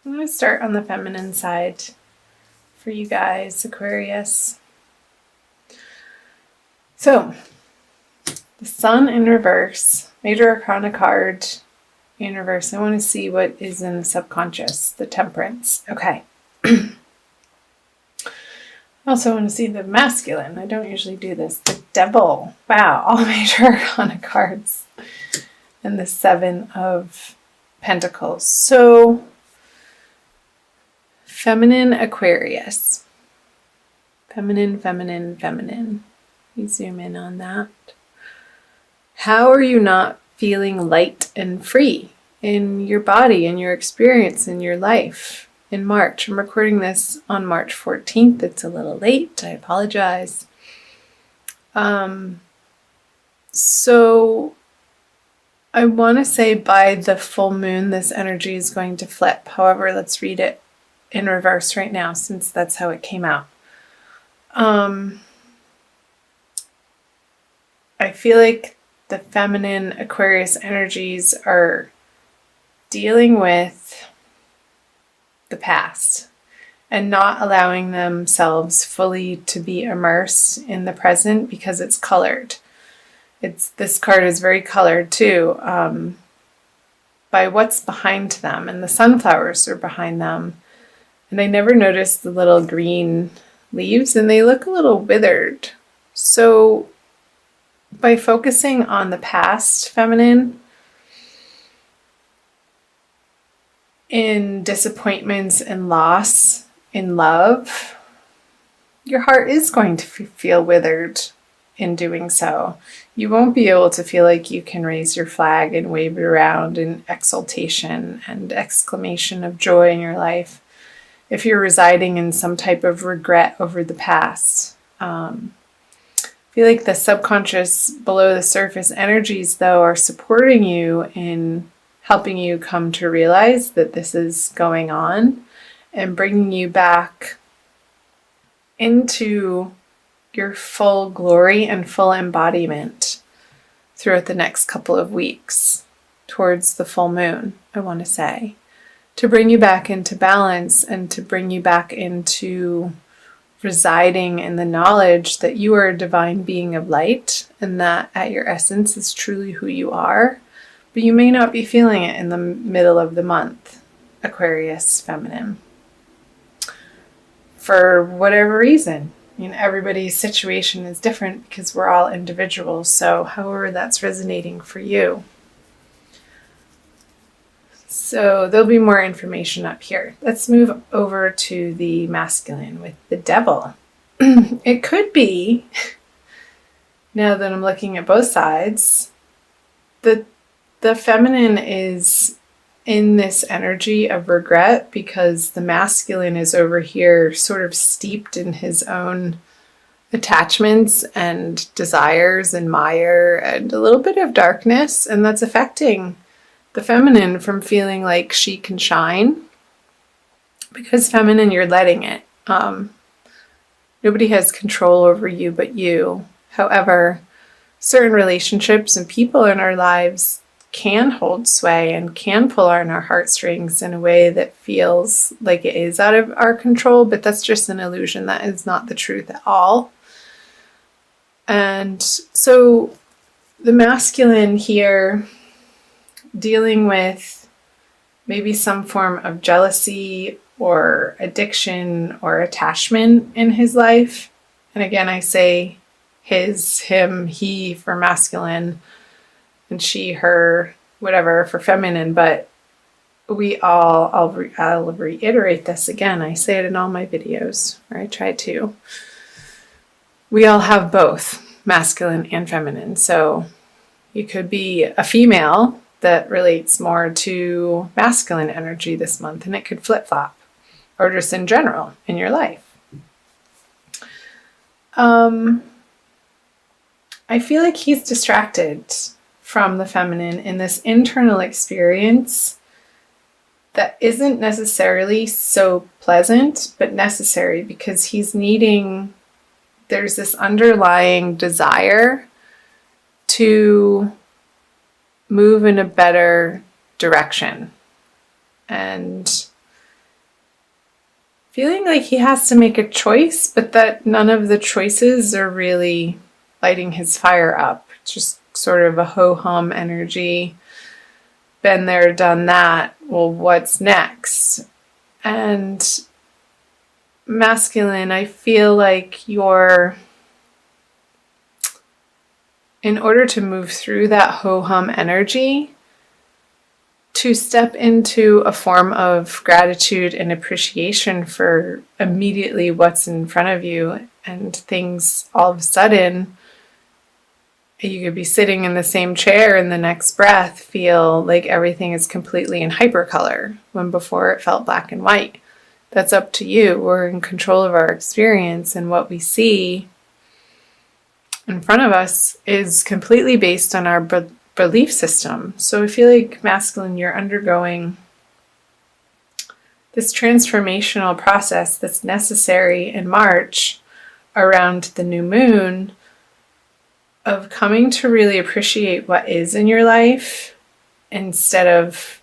I'm going to start on the feminine side for you guys, Aquarius. So, the Sun in reverse, Major Arcana card in reverse. I want to see what is in the subconscious, the Temperance. Okay. I also want to see the masculine. I don't usually do this. The Devil. Wow, all Major Arcana cards. And the Seven of Pentacles. So, feminine Aquarius. Feminine, feminine, feminine. We zoom in on that. How are you not feeling light and free in your body, in your experience, in your life in March? I'm recording this on March 14th. It's a little late. I apologize. So I want to say by the full moon, this energy is going to flip. However, let's read it in reverse right now, since that's how it came out. I feel like the feminine Aquarius energies are dealing with the past and not allowing themselves fully to be immersed in the present because it's colored. This card is very colored too, by what's behind them, and the sunflowers are behind them. And I never noticed the little green leaves, and they look a little withered. So by focusing on the past, feminine, in disappointments and loss in love, your heart is going to feel withered in doing so. You won't be able to feel like you can raise your flag and wave it around in exultation and exclamation of joy in your life if you're residing in some type of regret over the past. I feel like the subconscious, below the surface energies, though, are supporting you in helping you come to realize that this is going on and bringing you back into your full glory and full embodiment throughout the next couple of weeks towards the full moon, I want to say, to bring you back into balance and to bring you back into residing in the knowledge that you are a divine being of light and that at your essence is truly who you are, but you may not be feeling it in the middle of the month, Aquarius feminine, for whatever reason. I mean, everybody's situation is different because we're all individuals, so however that's resonating for you. So there'll be more information up here. Let's move over to the masculine with the Devil. It could be, now that I'm looking at both sides, the feminine is in this energy of regret because the masculine is over here sort of steeped in his own attachments and desires and mire and a little bit of darkness, and that's affecting the feminine from feeling like she can shine, because feminine, you're letting it. Nobody has control over you but you. However, certain relationships and people in our lives can hold sway and can pull on our heartstrings in a way that feels like it is out of our control, but that's just an illusion. That is not the truth at all. And so the masculine here, dealing with maybe some form of jealousy or addiction or attachment in his life. And again, I say his, him, he for masculine, and she, her, whatever for feminine. But we all, I'll reiterate this again. I say it in all my videos, or I try to. We all have both masculine and feminine. So you could be a female that relates more to masculine energy this month, and it could flip-flop, or just in general in your life. I feel like he's distracted from the feminine in this internal experience that isn't necessarily so pleasant, but necessary, because he's needing, there's this underlying desire to move in a better direction. And feeling like he has to make a choice, but that none of the choices are really lighting his fire up. It's just sort of a ho-hum energy. Been there, done that. Well, what's next? And masculine, I feel like in order to move through that ho-hum energy, to step into a form of gratitude and appreciation for immediately what's in front of you, and things all of a sudden, you could be sitting in the same chair and the next breath feel like everything is completely in hypercolor when before it felt black and white. That's up to you. We're in control of our experience, and what we see in front of us is completely based on our belief system. So I feel like masculine, you're undergoing this transformational process that's necessary in March around the new moon, of coming to really appreciate what is in your life, instead of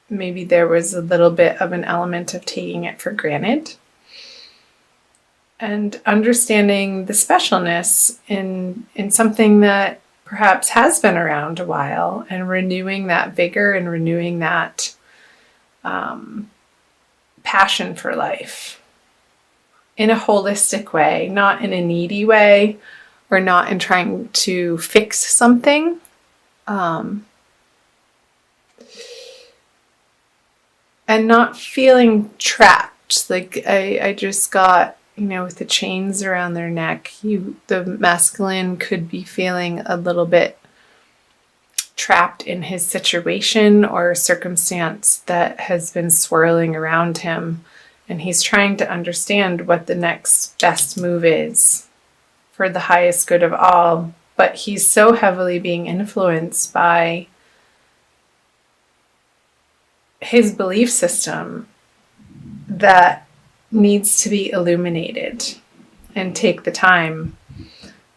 maybe there was a little bit of an element of taking it for granted, and understanding the specialness in something that perhaps has been around a while, and renewing that vigor and renewing that passion for life in a holistic way, not in a needy way, or not in trying to fix something. And not feeling trapped. Like I just got, with the chains around their neck, the masculine could be feeling a little bit trapped in his situation or circumstance that has been swirling around him. And he's trying to understand what the next best move is for the highest good of all. But he's so heavily being influenced by his belief system that needs to be illuminated, and take the time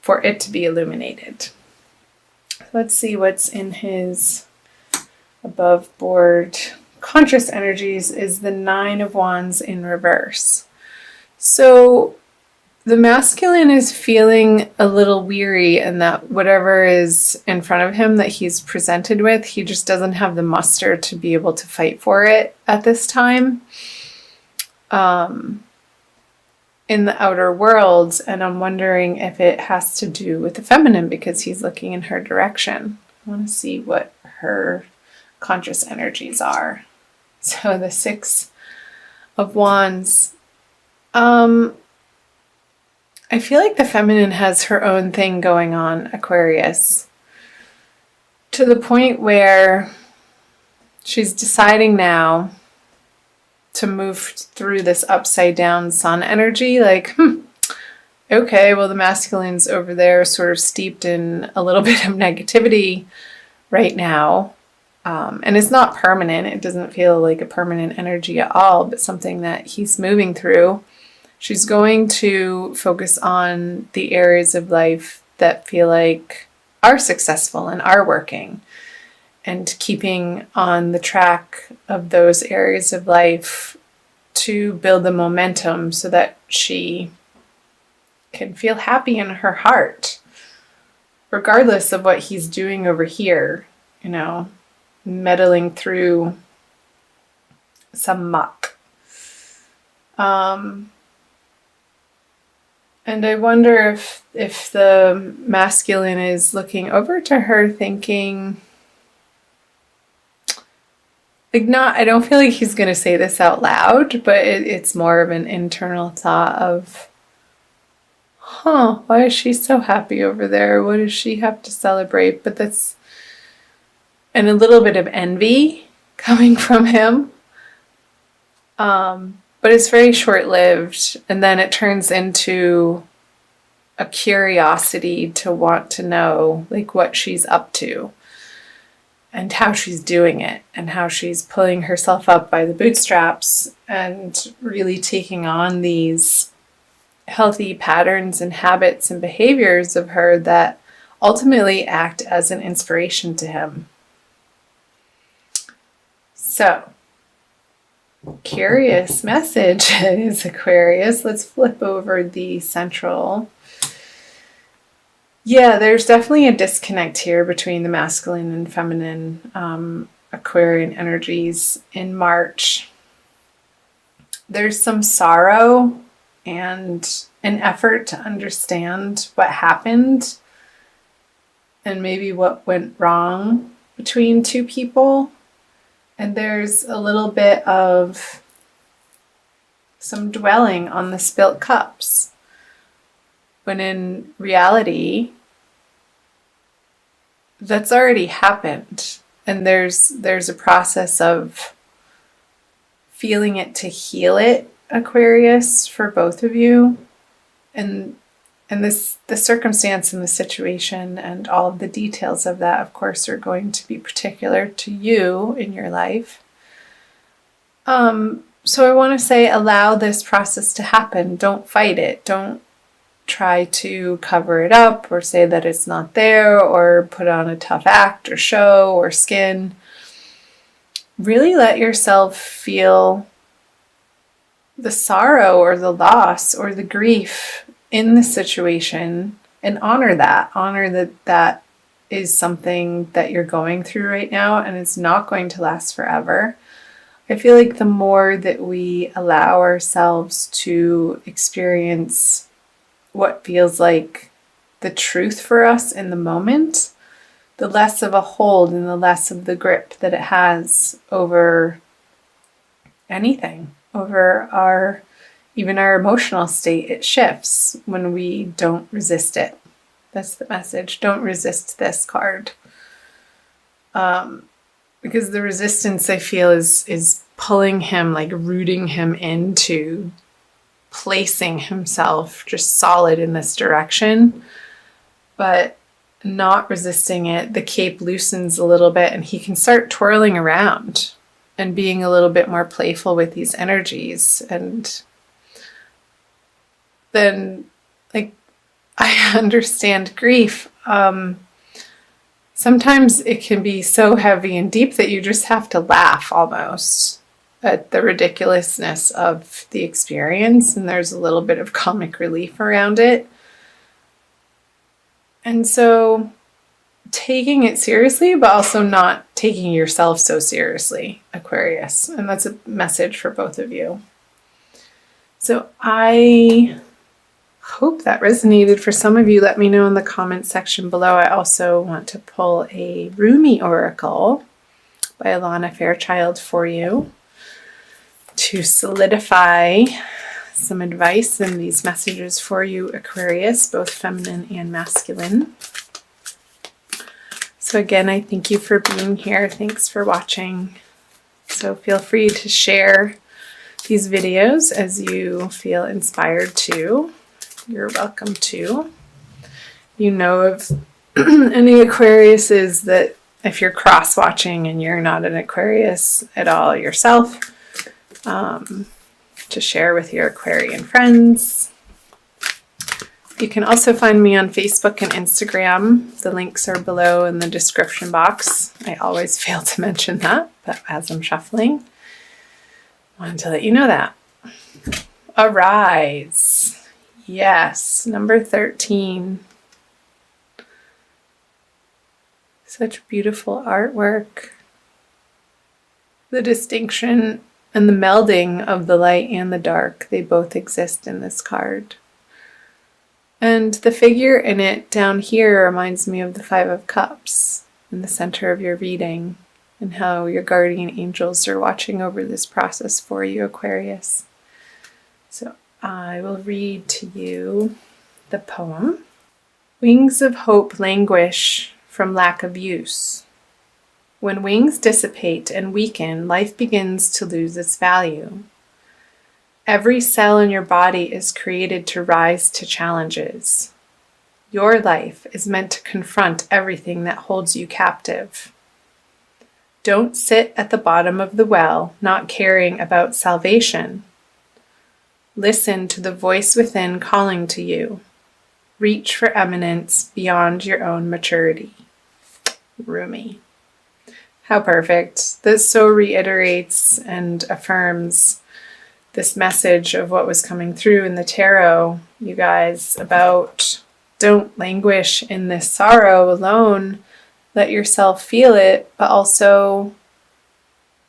for it to be illuminated. Let's see what's in his above board conscious energies is the 9 of Wands in reverse. So the masculine is feeling a little weary, and that whatever is in front of him that he's presented with, he just doesn't have the muster to be able to fight for it at this time. In the outer world, and I'm wondering if it has to do with the feminine, because he's looking in her direction. I want to see what her conscious energies are. So the 6 of Wands. I feel like the feminine has her own thing going on, Aquarius, to the point where she's deciding now to move through this upside down sun energy. Like, okay, well, the masculine's over there sort of steeped in a little bit of negativity right now. And it's not permanent. It doesn't feel like a permanent energy at all, but something that he's moving through. She's going to focus on the areas of life that feel like are successful and are working, and keeping on the track of those areas of life to build the momentum so that she can feel happy in her heart, regardless of what he's doing over here, meddling through some muck. And I wonder if the masculine is looking over to her thinking, I don't feel like he's going to say this out loud, but it's more of an internal thought of, why is she so happy over there? What does she have to celebrate? But and a little bit of envy coming from him. But it's very short-lived, and then it turns into a curiosity to want to know, like, what she's up to, and how she's doing it, and how she's pulling herself up by the bootstraps, and really taking on these healthy patterns and habits and behaviors of her that ultimately act as an inspiration to him. So, curious message is, Aquarius. Let's flip over the central. Yeah, there's definitely a disconnect here between the masculine and feminine Aquarian energies in March. There's some sorrow and an effort to understand what happened and maybe what went wrong between two people. And there's a little bit of some dwelling on the spilt cups, when in reality, that's already happened. And there's a process of feeling it to heal it, Aquarius, for both of you. And the circumstance and the situation and all of the details of that, of course, are going to be particular to you in your life. So I want to say, allow this process to happen. Don't fight it. Don't try to cover it up or say that it's not there or put on a tough act or show or skin. Really let yourself feel the sorrow or the loss or the grief in the situation and honor that. Honor that that is something that you're going through right now and it's not going to last forever. I feel like the more that we allow ourselves to experience what feels like the truth for us in the moment, the less of a hold and the less of the grip that it has over anything, over even our emotional state. It shifts when we don't resist it. That's the message. Don't resist this card. Because the resistance, I feel, is pulling him, like rooting him into placing himself just solid in this direction, but not resisting it. The cape loosens a little bit and he can start twirling around and being a little bit more playful with these energies. And then, like, I understand grief. Sometimes it can be so heavy and deep that you just have to laugh almost at the ridiculousness of the experience, and there's a little bit of comic relief around it. And so taking it seriously, but also not taking yourself so seriously, Aquarius. And that's a message for both of you. So I hope that resonated for some of you. Let me know in the comment section below. I also want to pull a Rumi Oracle by Alana Fairchild for you to solidify some advice and these messages for you, Aquarius, both feminine and masculine. So again, I thank you for being here. Thanks for watching. So feel free to share these videos as you feel inspired to. You're welcome to. You know of any Aquariuses that if you're cross-watching and you're not an Aquarius at all yourself, to share with your Aquarian friends. You can also find me on Facebook and Instagram. The links are below in the description box. I always fail to mention that, but as I'm shuffling, I wanted to let you know that. Arise. Yes, number 13. Such beautiful artwork. The distinction and the melding of the light and the dark, they both exist in this card. And the figure in it down here reminds me of the Five of Cups in the center of your reading and how your guardian angels are watching over this process for you, Aquarius. So I will read to you the poem. Wings of hope languish from lack of use. When wings dissipate and weaken, life begins to lose its value. Every cell in your body is created to rise to challenges. Your life is meant to confront everything that holds you captive. Don't sit at the bottom of the well, not caring about salvation. Listen to the voice within calling to you. Reach for eminence beyond your own maturity. Rumi. How perfect. This so reiterates and affirms this message of what was coming through in the tarot, you guys, about don't languish in this sorrow alone. Let yourself feel it, but also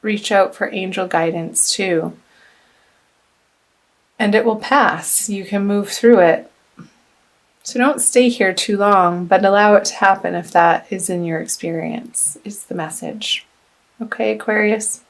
reach out for angel guidance too. And it will pass. You can move through it. So don't stay here too long, but allow it to happen if that is in your experience, is the message. Okay, Aquarius?